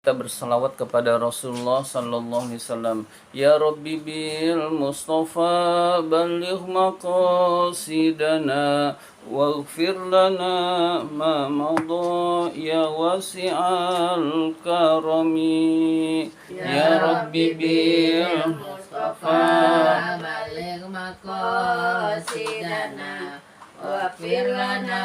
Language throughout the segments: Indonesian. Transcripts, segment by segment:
Kita berselawat kepada Rasulullah sallallahu alaihi wasallam. Ya Rabbi bil Mustafa balligh maqasidana waghfir lana ma madha ya wasi'al karami. Ya Rabbi bil Mustafa balligh maqasidana waghfir lana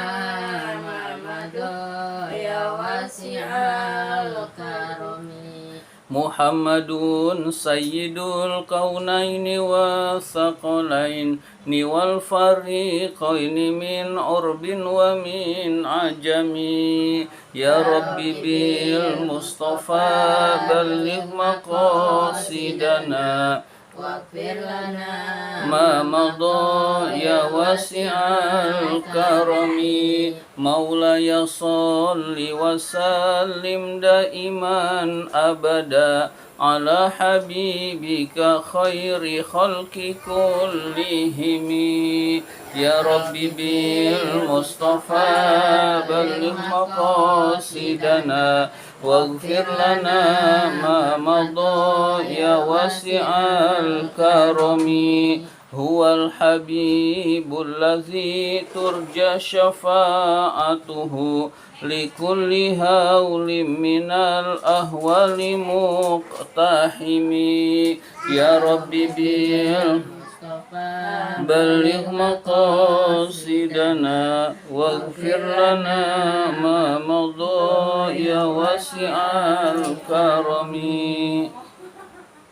ma madha ya wasi'al karami. Muhammadun sayyidul kaunaini wa thaqalaini wal fariqaini min urbin wa min ajami. Ya Rabbi bil Mustafa balligh maqasidana waghfir lana ma madha ya wasi'al karami. Maulaya salli wa sallim daiman abada ala habibika khairi khalqi kullihimi. Ya Rabbi bil Mustafa balligh maqasidana waghfir lana ma madha ya wasi'al karami. Huwal habibul ladzi turja syafa'atuhu likulli hawlim minal ahwali muqtahimi. Ya Rabbi bil balligh maqasidana waghfir lana ma madha ya wasi'al karami.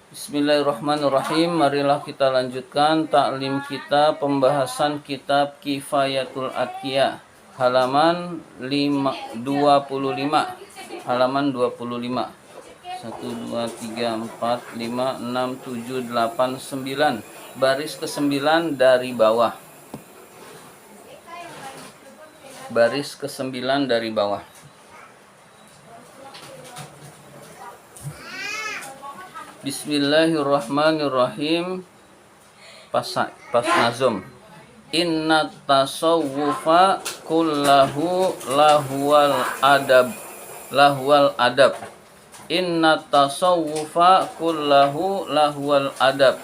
Bismillahirrahmanirrahim. Marilah kita lanjutkan taklim kita, pembahasan kitab Kifayatul Atqiyah, halaman 25. Halaman 25. 1 2 3 4 5 6 7 8 9. Baris ke-9 dari bawah. Baris ke-9 dari bawah. Bismillahirrahmanirrahim. Pas nazom. Inna tasawwufa kullahu lahwal adab. Inna tasawwufa kullahu lahwal adab.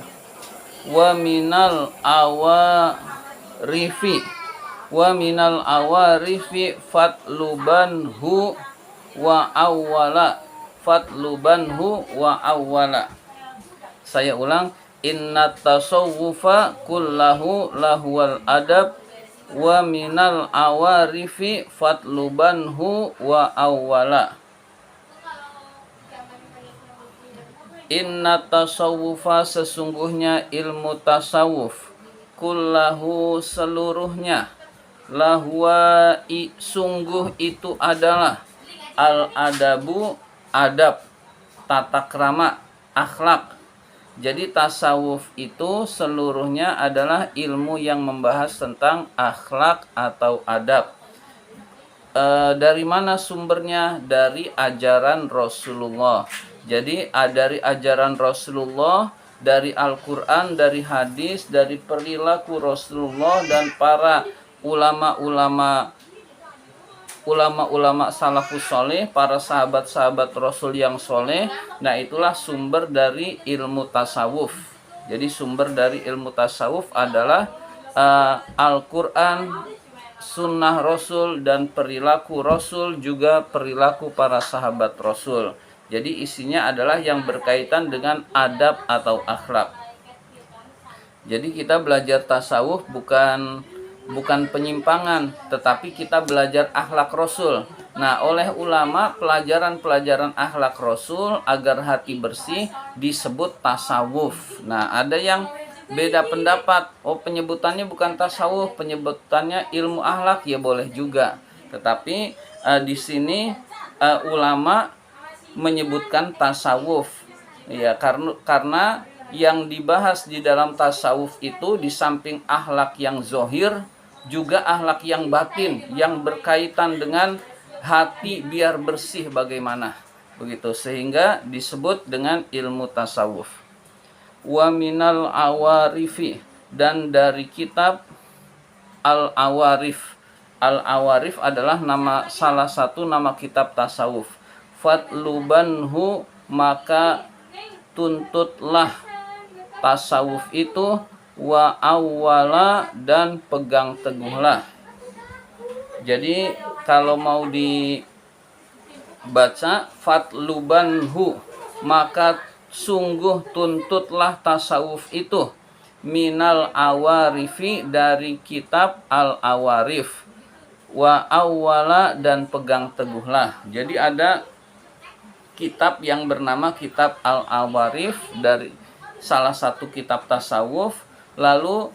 Wa minal awarifi fatlubanhu wa awwala. Saya ulang. Inna tasawwufa kullahu lahwal adab wa minal awarifi fatlubanhu wa awwala. Inna tasawwufa sesungguhnya ilmu tasawuf, kullahu seluruhnya, lahwa sungguh itu adalah, al adabu adab, tata krama, akhlak. Jadi tasawuf itu seluruhnya adalah ilmu yang membahas tentang akhlak atau adab. Dari mana sumbernya? Dari ajaran Rasulullah. Jadi dari ajaran Rasulullah, dari Al-Quran, dari hadis, dari perilaku Rasulullah dan para ulama-ulama salafus soleh, para sahabat-sahabat Rasul yang soleh. Nah, itulah sumber dari ilmu tasawuf. Jadi sumber dari ilmu tasawuf adalah Al-Quran, sunnah Rasul, dan perilaku Rasul, juga perilaku para sahabat Rasul. Jadi isinya adalah yang berkaitan dengan adab atau akhlak. Jadi kita belajar tasawuf bukan penyimpangan, tetapi kita belajar akhlak Rasul. Nah, oleh ulama, pelajaran-pelajaran akhlak Rasul agar hati bersih disebut tasawuf. Nah, ada yang beda pendapat. Oh, penyebutannya bukan tasawuf, penyebutannya ilmu akhlak, ya boleh juga. Tetapi di sini ulama menyebutkan tasawuf. Ya, karena yang dibahas di dalam tasawuf itu di samping akhlak yang zohir, juga akhlak yang batin, yang berkaitan dengan hati biar bersih bagaimana. Begitu, sehingga disebut dengan ilmu tasawuf. Wa minal awarifi, dan dari kitab Al-Awarif. Al-Awarif adalah salah satu nama kitab tasawuf. fatlubanhu, maka tuntutlah tasawuf itu, wa awwala, dan pegang teguhlah. Jadi kalau mau dibaca fatlubanhu, maka sungguh tuntutlah tasawuf itu, minal awarifi, dari kitab al-awarif, wa awwala, dan pegang teguhlah. Jadi ada kitab yang bernama kitab al-awarif, dari salah satu kitab tasawuf, lalu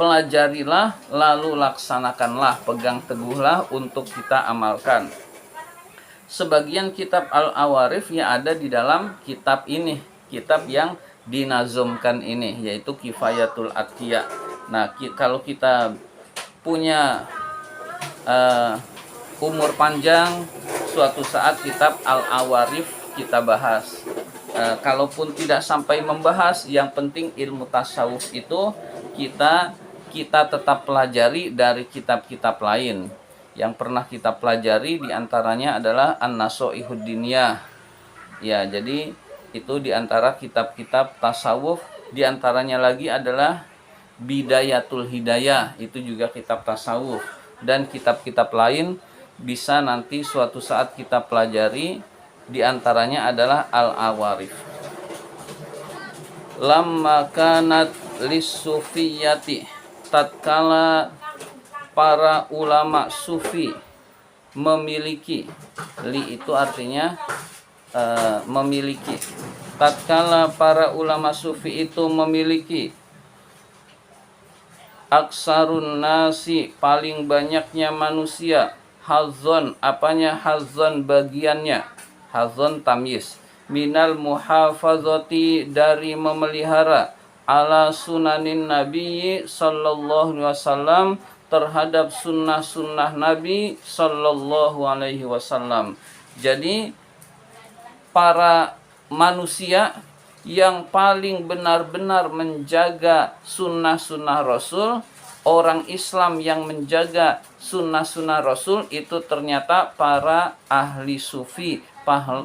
pelajarilah, lalu laksanakanlah, pegang teguhlah untuk kita amalkan. Sebagian kitab al-awarif yang ada di dalam kitab ini, kitab yang dinazumkan ini, yaitu Kifayatul Atqiya. Nah, kalau kita punya umur panjang, suatu saat kitab al-awarif kita bahas. Kalaupun tidak sampai membahas, yang penting ilmu tasawuf itu kita tetap pelajari dari kitab-kitab lain. Yang pernah kita pelajari diantaranya adalah An-Nasoihud Diniyah. Ya, jadi itu diantara kitab-kitab tasawuf. Diantaranya lagi adalah Bidayatul Hidayah, itu juga kitab tasawuf. Dan kitab-kitab lain bisa nanti suatu saat kita pelajari. Diantaranya adalah Al-Awarif. Lamma kanat lis-sufiyati, tatkala para ulama sufi memiliki, li itu artinya memiliki, tatkala para ulama sufi itu memiliki, aksarun nasi, paling banyaknya manusia, hazon, apanya hazon, bagiannya, hazon tamyiz, minal muhafazati, dari memelihara, ala sunanin Nabi sallallahu alaihi wasallam, terhadap sunnah-sunnah Nabi sallallahu alaihi wasallam. Jadi para manusia yang paling benar-benar menjaga sunnah-sunnah Rasul, orang Islam yang menjaga sunnah-sunnah Rasul itu ternyata para ahli sufi,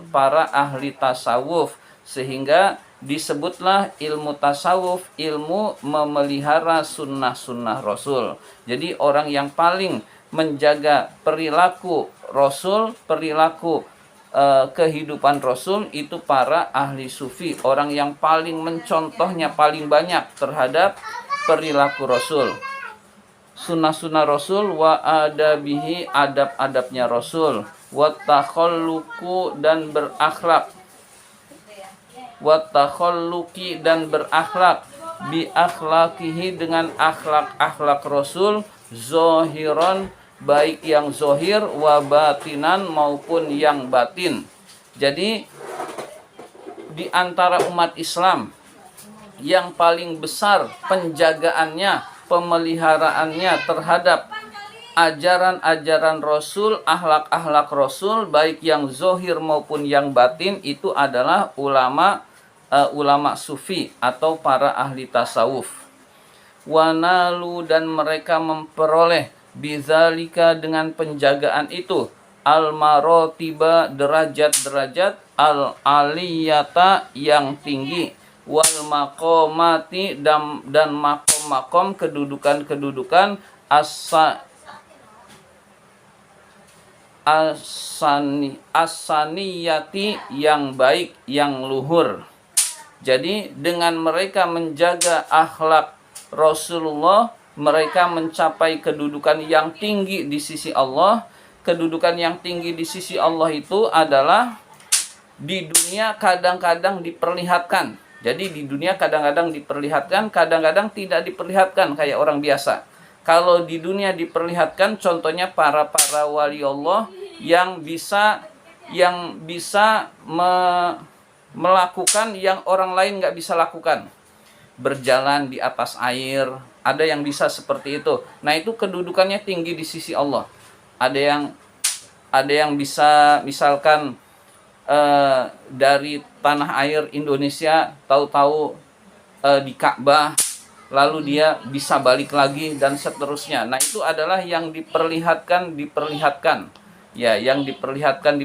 para ahli tasawuf. Sehingga disebutlah ilmu tasawuf, ilmu memelihara sunnah-sunnah Rasul. Jadi orang yang paling menjaga perilaku Rasul, perilaku kehidupan Rasul, itu para ahli sufi. Orang yang paling mencontohnya paling banyak terhadap perilaku Rasul, sunnah-sunnah Rasul, wa adabihi, adab-adabnya Rasul, wa takhalluqu, dan berakhlak, wa takhalluqi, dan berakhlak, bi akhlakihi, dengan akhlak-akhlak Rasul, zohiron, baik yang zohir, wa batinan, maupun yang batin. Jadi di antara umat Islam yang paling besar penjagaannya, pemeliharaannya terhadap ajaran-ajaran Rasul, akhlak-akhlak Rasul, baik yang zohir maupun yang batin, itu adalah ulama sufi atau para ahli tasawuf. Wanalu, dan mereka memperoleh, bizalika, dengan penjagaan itu, al-marotiba, derajat-derajat, al-aliyata, yang tinggi, wal maqamati, dan makom-makom, kedudukan-kedudukan, asaniyati, yang baik, yang luhur. Jadi dengan mereka menjaga akhlak Rasulullah, mereka mencapai kedudukan yang tinggi di sisi Allah. Kedudukan yang tinggi di sisi Allah itu adalah di dunia kadang-kadang diperlihatkan. Jadi di dunia kadang-kadang diperlihatkan, kadang-kadang tidak diperlihatkan kayak orang biasa. Kalau di dunia diperlihatkan, contohnya para wali Allah yang bisa melakukan yang orang lain nggak bisa lakukan. Berjalan di atas air, ada yang bisa seperti itu. Nah, itu kedudukannya tinggi di sisi Allah. Ada yang bisa, misalkan dari tanah air Indonesia, tahu-tahu di Ka'bah, lalu dia bisa balik lagi dan seterusnya. Nah, itu adalah yang diperlihatkan. Ya, yang diperlihatkan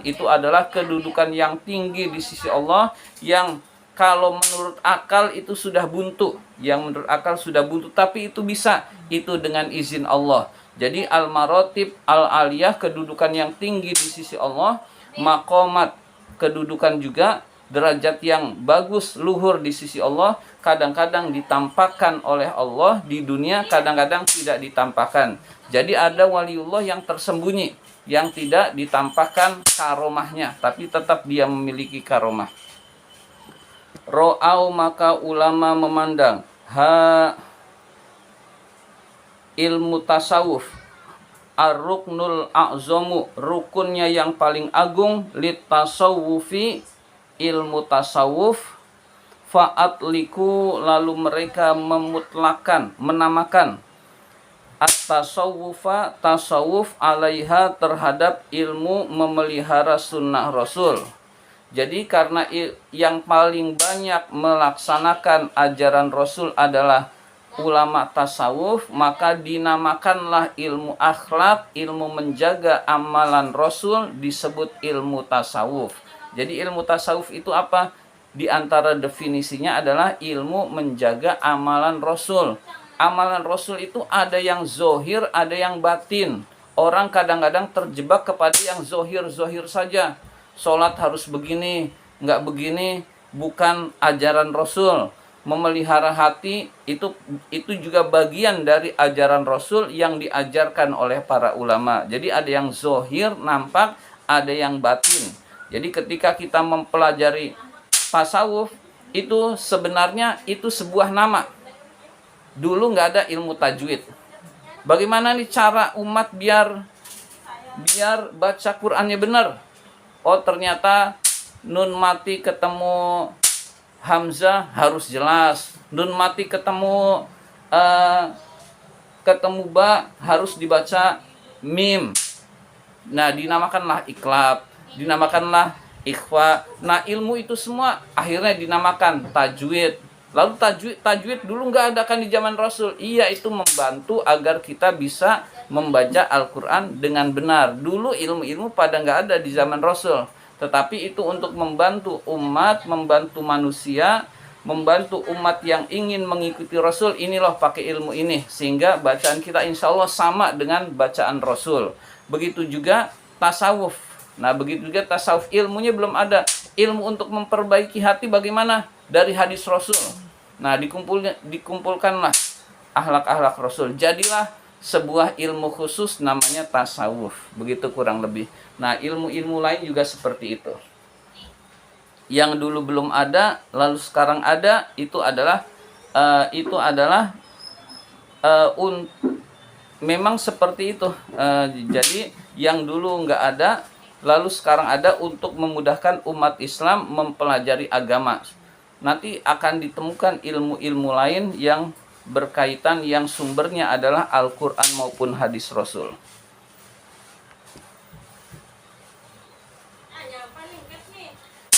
itu adalah kedudukan yang tinggi di sisi Allah, yang kalau menurut akal itu sudah buntu, tapi itu bisa, itu dengan izin Allah. Jadi al-marotib al-aliyah, kedudukan yang tinggi di sisi Allah, makomat, kedudukan juga derajat yang bagus, luhur di sisi Allah, kadang-kadang ditampakkan oleh Allah di dunia, kadang-kadang tidak ditampakkan. Jadi ada waliullah yang tersembunyi, yang tidak ditampakkan karomahnya, tapi tetap dia memiliki karomah. Ro'au, maka ulama memandang, ilmu tasawuf, ar-ruknul a'zamu, rukunnya yang paling agung, lit tasawufi, ilmu tasawuf, fa'atliku, lalu mereka memutlakan, menamakan at-tasawufa, tasawuf, alaiha, terhadap ilmu memelihara sunnah Rasul. Jadi karena yang paling banyak melaksanakan ajaran Rasul adalah ulama tasawuf, maka dinamakanlah ilmu akhlak, ilmu menjaga amalan Rasul, disebut ilmu tasawuf. Jadi ilmu tasawuf itu apa? Di antara definisinya adalah ilmu menjaga amalan Rasul. Amalan Rasul itu ada yang zohir, ada yang batin. Orang kadang-kadang terjebak kepada yang zohir saja. Sholat harus begini, nggak begini, bukan ajaran Rasul. Memelihara hati itu juga bagian dari ajaran Rasul yang diajarkan oleh para ulama. Jadi ada yang zohir, nampak, ada yang batin. Jadi ketika kita mempelajari tasawuf, itu sebenarnya itu sebuah nama. Dulu nggak ada ilmu tajwid. Bagaimana nih cara umat biar baca Qur'annya benar? Oh, ternyata nun mati ketemu hamzah harus jelas. Nun mati ketemu ba harus dibaca mim. Nah, dinamakanlah iklab, dinamakanlah ikhfa. Nah, ilmu itu semua akhirnya dinamakan tajwid. Lalu tajwid dulu nggak ada kan di zaman Rasul. Iya, itu membantu agar kita bisa membaca Al-Quran dengan benar. Dulu ilmu-ilmu pada nggak ada di zaman Rasul. Tetapi itu untuk membantu umat, membantu manusia, membantu umat yang ingin mengikuti Rasul. Ini loh pakai ilmu ini. Sehingga bacaan kita insya Allah sama dengan bacaan Rasul. Begitu juga tasawuf. Nah, begitu juga tasawuf, ilmunya belum ada. Ilmu untuk memperbaiki hati bagaimana? Dari hadis Rasul. Nah, dikumpulkanlah akhlak-akhlak Rasul. Jadilah sebuah ilmu khusus namanya tasawuf. Begitu kurang lebih. Nah, ilmu-ilmu lain juga seperti itu. Yang dulu belum ada, lalu sekarang ada, itu adalah memang seperti itu. Jadi yang dulu nggak ada, lalu sekarang ada untuk memudahkan umat Islam mempelajari agama. Nanti akan ditemukan ilmu-ilmu lain yang berkaitan, yang sumbernya adalah Al-Quran maupun hadis Rasul.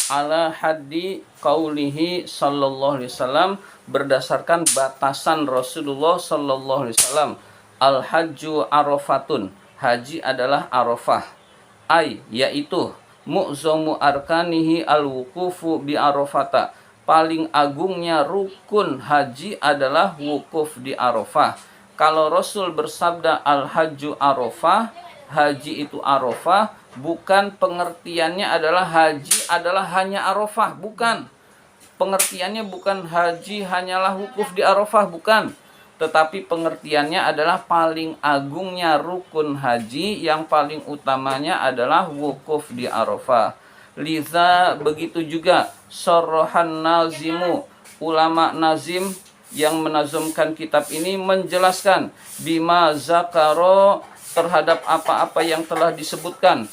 Ala haddi qaulihi sallallahu alaihi wasallam, berdasarkan batasan Rasulullah sallallahu alaihi wasallam. Al-hajju arafatun, haji adalah arafah. Yaitu mu'zamu arkanihi al-wukufu bi arafata, paling agungnya rukun haji adalah wukuf di Arafah. Kalau Rasul bersabda al-hajju arafah, haji itu arafah, bukan pengertiannya adalah haji adalah hanya arafah, bukan. Pengertiannya bukan haji hanyalah wukuf di Arafah, bukan. Tetapi pengertiannya adalah paling agungnya rukun haji, yang paling utamanya adalah wukuf di Arafah. Liza, begitu juga sorohan nazimu, ulama nazim yang menazumkan kitab ini menjelaskan bima zakaro, terhadap apa-apa yang telah disebutkan.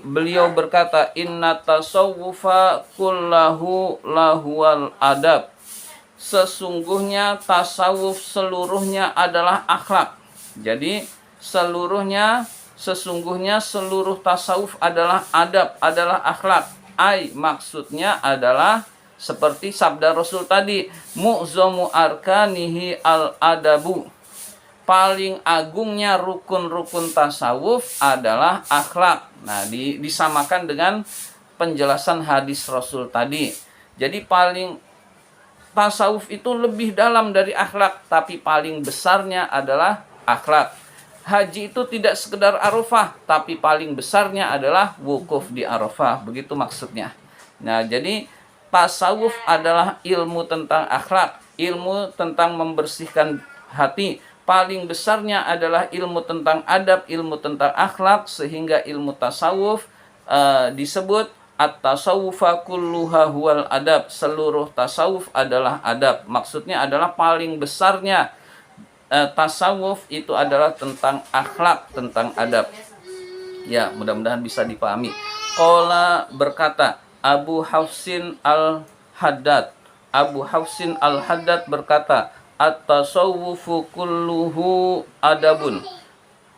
Beliau berkata, inna tasawufa kullahu lahuwal adab, sesungguhnya tasawuf seluruhnya adalah akhlak. Jadi sesungguhnya seluruh tasawuf adalah adab, adalah akhlak. Maksudnya adalah seperti sabda Rasul tadi, mu'zamu arkanihi al-adabu, paling agungnya rukun-rukun tasawuf adalah akhlak. Nah, disamakan dengan penjelasan hadis Rasul tadi. Jadi paling tasawuf itu lebih dalam dari akhlak, tapi paling besarnya adalah akhlak. Haji itu tidak sekedar Arafah, tapi paling besarnya adalah wukuf di Arafah. Begitu maksudnya. Nah, jadi tasawuf adalah ilmu tentang akhlak, ilmu tentang membersihkan hati. Paling besarnya adalah ilmu tentang adab, ilmu tentang akhlak, sehingga ilmu tasawuf disebut at-tasawufa kulluha huwal adab. Seluruh tasawuf adalah adab. Maksudnya adalah paling besarnya tasawuf itu adalah tentang akhlak, tentang adab. Ya, mudah-mudahan bisa dipahami. Qala berkata Abu Hafsin al-Haddad. Abu Hafsin al-Haddad berkata, at-tasawufu kulluhu adabun.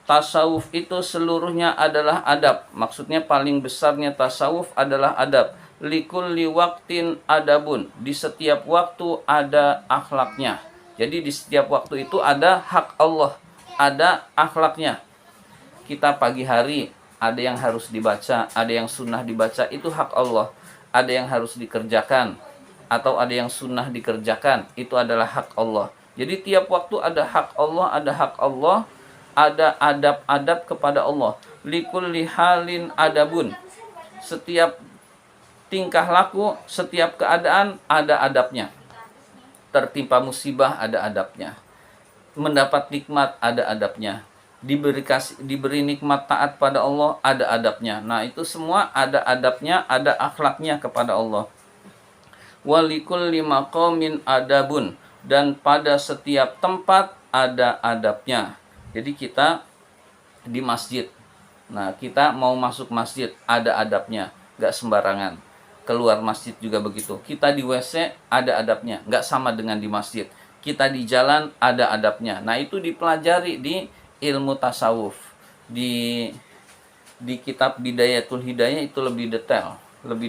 Tasawuf itu seluruhnya adalah adab. Maksudnya paling besarnya tasawuf adalah adab. Likulli waqtin adabun. Di setiap waktu ada akhlaknya. Jadi di setiap waktu itu ada hak Allah, ada akhlaknya. Kita pagi hari ada yang harus dibaca, ada yang sunnah dibaca, itu hak Allah. Ada yang harus dikerjakan atau ada yang sunnah dikerjakan, itu adalah hak Allah. Jadi tiap waktu ada hak Allah, ada hak Allah, ada adab-adab kepada Allah. Likulli halin adabun. Setiap tingkah laku, setiap keadaan ada adabnya. Tertimpa musibah ada adabnya, mendapat nikmat ada adabnya, diberi nikmat taat pada Allah ada adabnya. Nah, itu semua ada adabnya, ada akhlaknya kepada Allah. Walikulli maqamin adabun, dan pada setiap tempat ada adabnya. Jadi kita di masjid, nah kita mau masuk masjid ada adabnya, nggak sembarangan. Keluar masjid juga begitu. Kita di WC ada adabnya, nggak sama dengan di masjid. Kita di jalan ada adabnya. Nah, itu dipelajari di ilmu tasawuf. Di kitab Bidayatul Hidayah itu lebih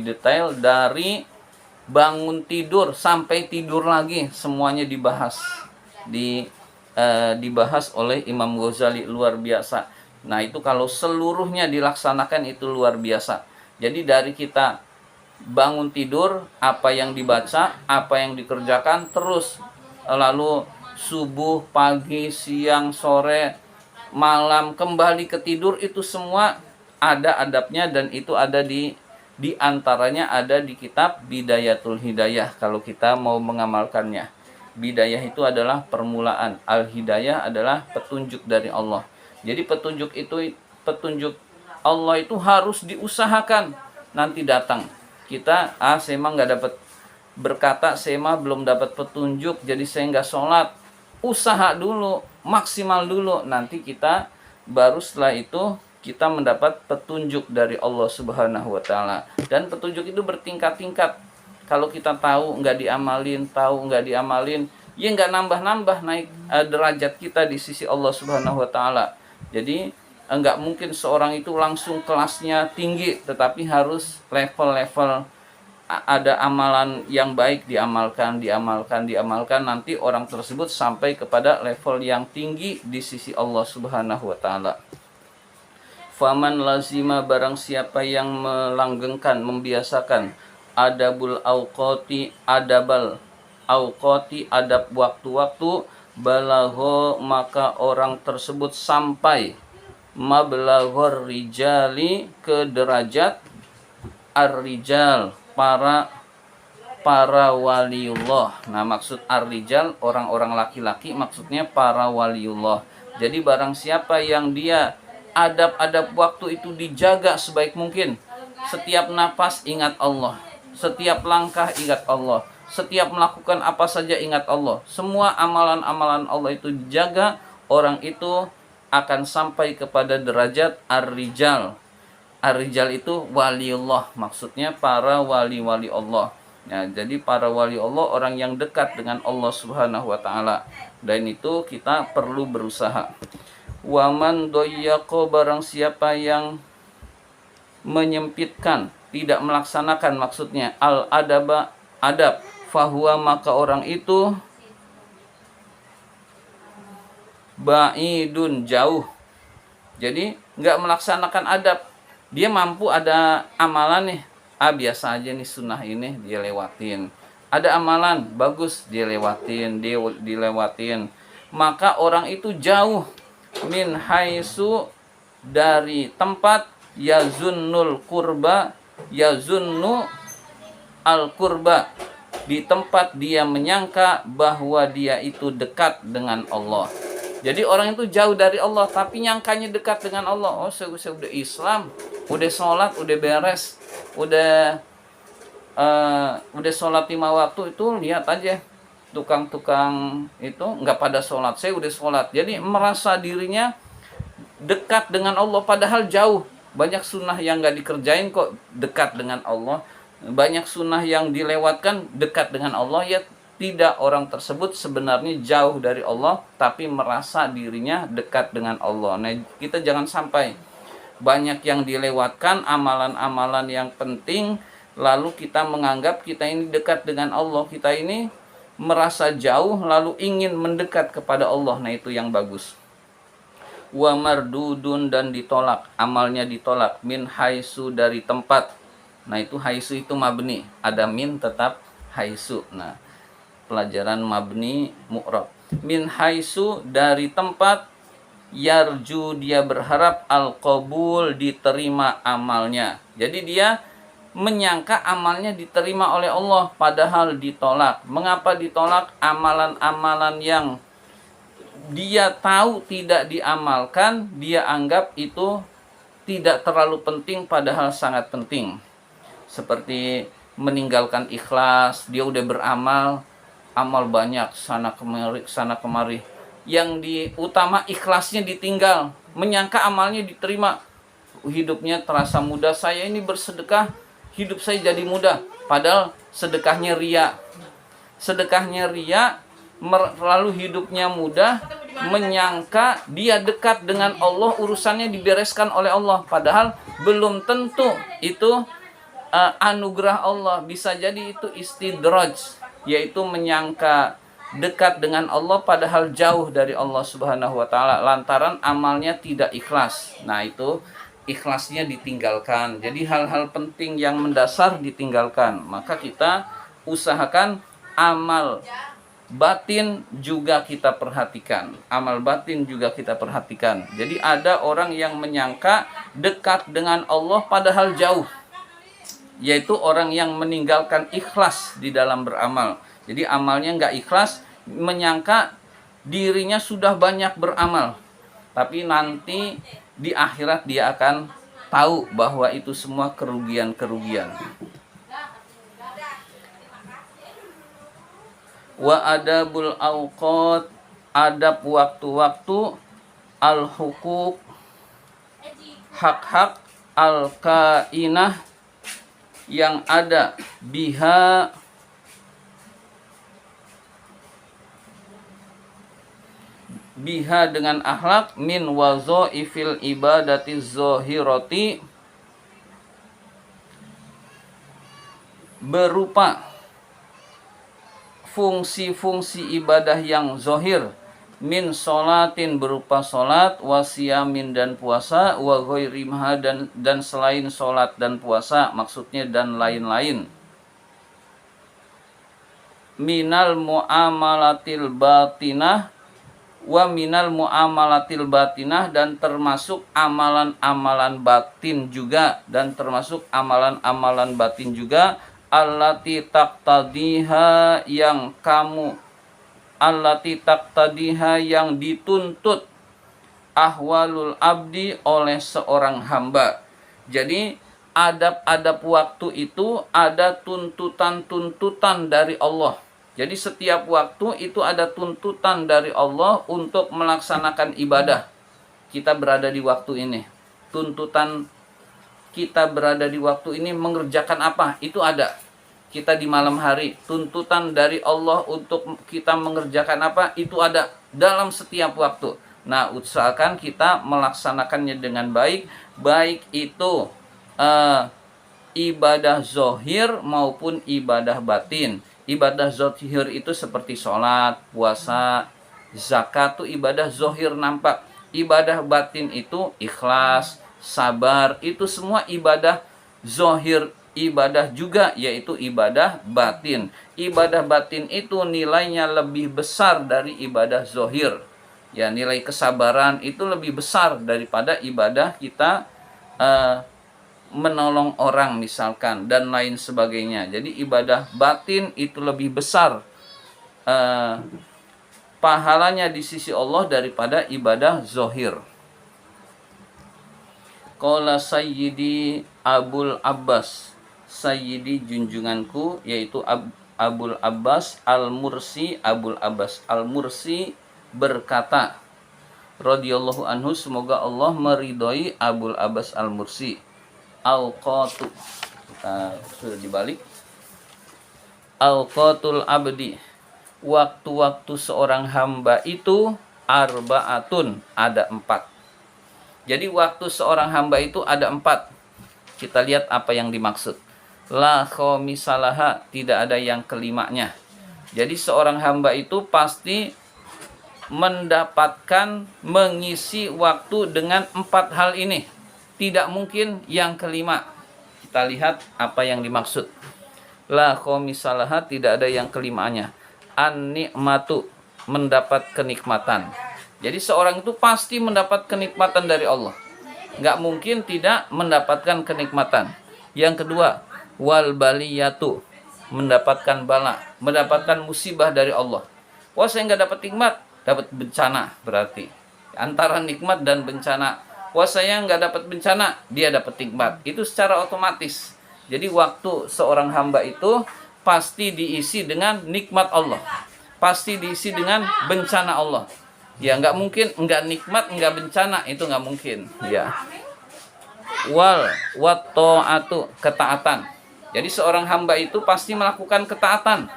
detail dari bangun tidur sampai tidur lagi, semuanya dibahas. Dibahas oleh Imam Ghazali, luar biasa. Nah, itu kalau seluruhnya dilaksanakan itu luar biasa. Jadi dari kita bangun tidur, apa yang dibaca, apa yang dikerjakan, terus lalu subuh, pagi, siang, sore, malam, kembali ke tidur, itu semua ada adabnya, dan itu ada di antaranya ada di kitab Bidayatul Hidayah kalau kita mau mengamalkannya. Bidayah itu adalah permulaan, al-hidayah adalah petunjuk dari Allah. Jadi petunjuk Allah itu harus diusahakan, nanti datang. Kita, saya mah nggak dapat berkata, saya mah belum dapat petunjuk, jadi saya nggak sholat. Usaha dulu, maksimal dulu, nanti kita baru setelah itu kita mendapat petunjuk dari Allah Subhanahu wa Ta'ala. Dan petunjuk itu bertingkat-tingkat. Kalau kita tahu nggak diamalin, ya nggak nambah-nambah naik derajat kita di sisi Allah Subhanahu wa Ta'ala. Jadi enggak mungkin seorang itu langsung kelasnya tinggi, tetapi harus level-level, ada amalan yang baik diamalkan, nanti orang tersebut sampai kepada level yang tinggi di sisi Allah Subhanahu wa Ta'ala. Faman lazima, barang siapa yang melanggengkan, membiasakan adabul auqati, adab waktu-waktu, balagho, maka orang tersebut sampai mablaghur rijali, ke derajat ar-rijal, para waliullah. Nah, maksud ar-rijal orang-orang laki-laki, maksudnya para waliullah. Jadi barang siapa yang dia adab-adab waktu itu dijaga sebaik mungkin, setiap napas ingat Allah, setiap langkah ingat Allah, setiap melakukan apa saja ingat Allah, semua amalan-amalan Allah itu dijaga, orang itu akan sampai kepada derajat ar-rijal. Ar-rijal itu waliullah, maksudnya para wali-wali Allah. Ya, jadi para wali Allah orang yang dekat dengan Allah Subhanahu wa Ta'ala. Dan itu kita perlu berusaha. Waman doyako, barang siapa yang menyempitkan, tidak melaksanakan, maksudnya al-adaba, adab, fahuwa, maka orang itu ba'idun, jauh. Jadi nggak melaksanakan adab. Dia mampu ada amalan nih, biasa aja nih sunnah ini dia lewatin. Ada amalan bagus dia lewatin, dia dilewatin. Maka orang itu jauh min haitsu, dari tempat yazunnul kurba, yazunnu al kurba, di tempat dia menyangka bahwa dia itu dekat dengan Allah. Jadi orang itu jauh dari Allah tapi nyangkanya dekat dengan Allah. Oh, saya udah Islam, udah sholat, udah beres, udah sholat 5 waktu. Itu lihat aja tukang-tukang itu nggak pada sholat, saya udah sholat. Jadi merasa dirinya dekat dengan Allah padahal jauh. Banyak sunnah yang nggak dikerjain kok dekat dengan Allah. Banyak sunnah yang dilewatkan dekat dengan Allah. Ya tidak, orang tersebut sebenarnya jauh dari Allah tapi merasa dirinya dekat dengan Allah. Nah, kita jangan sampai banyak yang dilewatkan, amalan-amalan yang penting, lalu kita menganggap kita ini dekat dengan Allah. Kita ini merasa jauh lalu ingin mendekat kepada Allah. Nah, itu yang bagus. Wa mardudun, dan ditolak, amalnya ditolak, min haitsu, dari tempat. Nah, itu haitsu itu mabni, ada min tetap haitsu. Nah, pelajaran mabni mu'rab. Min haitsu, dari tempat, yarju, dia berharap, al-qabul, diterima amalnya. Jadi dia menyangka amalnya diterima oleh Allah padahal ditolak. Mengapa ditolak? Amalan-amalan yang dia tahu tidak diamalkan, dia anggap itu tidak terlalu penting padahal sangat penting. Seperti meninggalkan ikhlas, dia udah beramal, amal banyak sana kemari. Yang diutama ikhlasnya ditinggal, menyangka amalnya diterima. Hidupnya terasa mudah, saya ini bersedekah, hidup saya jadi mudah. Padahal sedekahnya ria. Sedekahnya ria, lalu hidupnya mudah, menyangka dia dekat dengan Allah, urusannya dibereskan oleh Allah. Padahal belum tentu itu anugerah Allah. Bisa jadi itu istidraj, yaitu menyangka dekat dengan Allah padahal jauh dari Allah Subhanahu wa taala lantaran amalnya tidak ikhlas. Nah, itu ikhlasnya ditinggalkan. Jadi hal-hal penting yang mendasar ditinggalkan. Maka kita usahakan amal batin juga kita perhatikan. Amal batin juga kita perhatikan. Jadi ada orang yang menyangka dekat dengan Allah padahal jauh, yaitu orang yang meninggalkan ikhlas di dalam beramal. Jadi amalnya nggak ikhlas, menyangka dirinya sudah banyak beramal, tapi nanti di akhirat dia akan tahu bahwa itu semua kerugian-kerugian. Wa adabul awqat, adab waktu-waktu, al-hukuk, hak-hak, al-kainah, yang ada, biha, dengan akhlak, min wazoifil ibadati zohiroti, berupa fungsi-fungsi ibadah yang zohir, min solatin, berupa solat, wasiyamin, dan puasa, wa ghoirimha, dan selain solat dan puasa, maksudnya dan lain-lain, minal muamalatil batinah, wa minal muamalatil batinah, dan termasuk amalan-amalan batin juga, amalan-amalan batin juga, allati taqtadiha, yang dituntut, ahwalul abdi, oleh seorang hamba. Jadi adab-adab waktu itu ada tuntutan-tuntutan dari Allah. Jadi setiap waktu itu ada tuntutan dari Allah untuk melaksanakan ibadah. Kita berada di waktu ini. Tuntutan kita berada di waktu ini mengerjakan apa? Itu ada. Kita di malam hari, tuntutan dari Allah untuk kita mengerjakan apa? Itu ada dalam setiap waktu. Nah, usahakan kita melaksanakannya dengan baik. Baik itu ibadah zohir maupun ibadah batin. Ibadah zohir itu seperti sholat, puasa, Zakat itu ibadah zohir nampak. Ibadah batin itu ikhlas, sabar, itu semua ibadah zohir. Ibadah juga yaitu ibadah batin. Ibadah batin itu nilainya lebih besar dari ibadah zohir. Ya, nilai kesabaran itu lebih besar daripada ibadah kita menolong orang misalkan dan lain sebagainya. Jadi ibadah batin itu lebih besar pahalanya di sisi Allah daripada ibadah zohir. Qala Sayyidi Abul Abbas, Sayyidi junjunganku yaitu Abul Abbas Al-Mursi, Abul Abbas Al-Mursi berkata, radhiyallahu anhu, semoga Allah meridhoi Abul Abbas Al-Mursi. Awqatu, sudah dibalik. Awqatul abdi, waktu-waktu seorang hamba itu arbaatun, ada 4. Jadi waktu seorang hamba itu ada 4. Kita lihat apa yang dimaksud. La khomisalaha, tidak ada yang kelimanya. Jadi seorang hamba itu pasti mendapatkan mengisi waktu dengan 4 hal ini. Tidak mungkin yang kelima. Kita lihat apa yang dimaksud. La khomisalaha, tidak ada yang kelimanya. An-ni'matu, mendapat kenikmatan. Jadi seorang itu pasti mendapat kenikmatan dari Allah. Nggak mungkin tidak mendapatkan kenikmatan. Yang kedua, wal baliyatu, mendapatkan bala, mendapatkan musibah dari Allah. Wah, saya nggak dapat nikmat, dapat bencana berarti. Antara nikmat dan bencana. Wah, saya nggak dapat bencana, dia dapat nikmat. Itu secara otomatis. Jadi waktu seorang hamba itu pasti diisi dengan nikmat Allah. Pasti diisi dengan bencana Allah. Ya, nggak mungkin nggak nikmat, nggak bencana, itu nggak mungkin. Ya. Watto'atu, ketaatan. Jadi seorang hamba itu pasti melakukan ketaatan.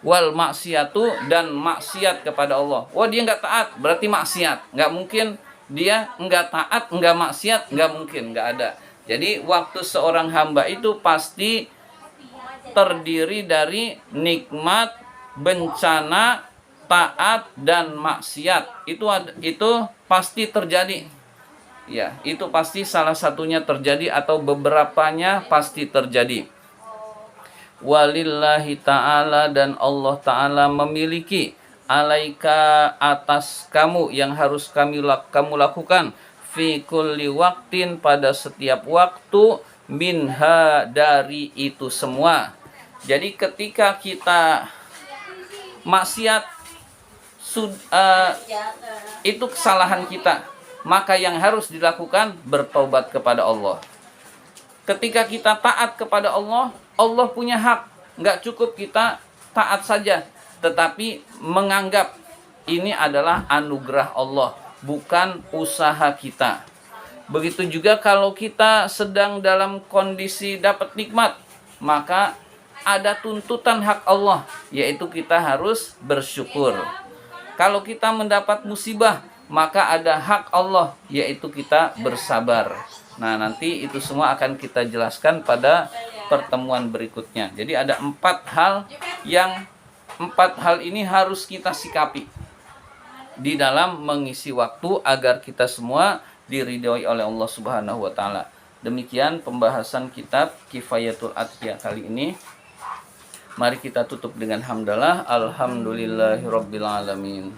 Wal maksiatu, dan maksiat kepada Allah. Wah, dia nggak taat, berarti maksiat. Nggak mungkin dia nggak taat, nggak maksiat, nggak mungkin, nggak ada. Jadi waktu seorang hamba itu pasti terdiri dari nikmat, bencana, taat, dan maksiat. Itu pasti terjadi. Ya, itu pasti salah satunya terjadi atau beberapanya pasti terjadi. Walillahi ta'ala, dan Allah ta'ala memiliki alaika, atas kamu, yang harus kamu lakukan, fi kulli waktin, pada setiap waktu, minha, dari itu semua. Jadi ketika kita maksiat, itu kesalahan kita, maka yang harus dilakukan bertaubat kepada Allah. Ketika kita taat kepada Allah, Allah punya hak. Nggak cukup kita taat saja, tetapi menganggap ini adalah anugerah Allah, bukan usaha kita. Begitu juga kalau kita sedang dalam kondisi dapat nikmat, maka ada tuntutan hak Allah, yaitu kita harus bersyukur. Kalau kita mendapat musibah, maka ada hak Allah, yaitu kita bersabar. Nah, nanti itu semua akan kita jelaskan pada pertemuan berikutnya. Jadi ada 4 hal yang 4 hal ini harus kita sikapi di dalam mengisi waktu agar kita semua diridhoi oleh Allah Subhanahu wa taala. Demikian pembahasan kitab Kifayatul Atqiyah kali ini. Mari kita tutup dengan hamdalah. Alhamdulillahirabbil alamin.